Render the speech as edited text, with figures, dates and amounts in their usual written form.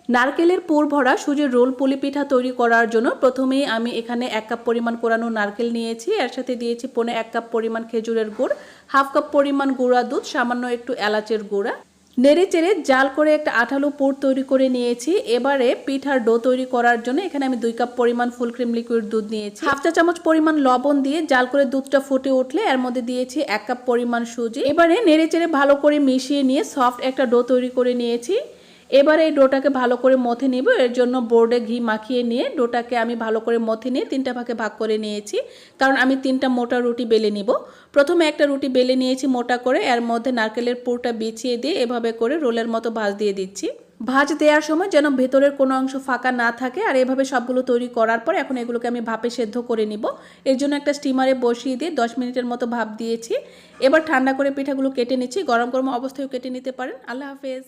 নারকেলের পুর ভরা সুজির রোল পুলি পিঠা তৈরি করার জন্য প্রথমেই আমি এখানে 1 কাপ পরিমাণ কোরানো নারকেল নিয়েছি। এর সাথে দিয়েছি 1.5 কাপ পরিমাণ খেজুরের গুড়, 1/2 কাপ পরিমাণ গুঁড়া দুধ, সামান্য একটু এলাচের গুঁড়া। নেড়ে চেড়ে জাল করে একটা আঠালো পুর তৈরি করে নিয়েছি। এবারে পিঠার ডো তৈরি করার জন্য এখানে আমি 2 কাপ পরিমাণ ফুল ক্রিম লিকুইড দুধ নিয়েছি। 1/2 চা চামচ পরিমাণ লবণ দিয়ে জাল করে দুধটা ফুটে উঠলে এর মধ্যে দিয়েছি 1 কাপ পরিমাণ সুজি। এবারে নেড়ে চেড়ে ভালো করে মিশিয়ে নিয়ে সফট একটা ডো তৈরি করে নিয়েছি। এবারে এই ডোটাকে ভালো করে মথে নিব। এর জন্য বোর্ডে ঘি মাখিয়ে নিয়ে ডোটাকে আমি ভালো করে মথে নিয়ে 3টা ভাগে ভাগ করে নিয়েছি, কারণ আমি 3টা মোটা রুটি বেলে নিব। প্রথমে একটা রুটি বেলে নিয়েছি মোটা করে, এর মধ্যে নারকেলের পুরটা বিছিয়ে দিয়ে এভাবে করে রোলের মতো ভাঁজ দিয়ে দিচ্ছি। ভাঁজ দেওয়ার সময় যেন ভেতরের কোনো অংশ ফাঁকা না থাকে। আর এভাবে সবগুলো তৈরি করার পর এখন এগুলোকে আমি ভাপে সেদ্ধ করে নিব। এর জন্য একটা স্টিমারে বসিয়ে দিয়ে 10 মিনিটের মতো ভাপ দিয়েছি। এবার ঠান্ডা করে পিঠাগুলো কেটে নিচ্ছি। গরম গরম অবস্থায় কেটে নিতে পারেন। আল্লাহ হাফেজ।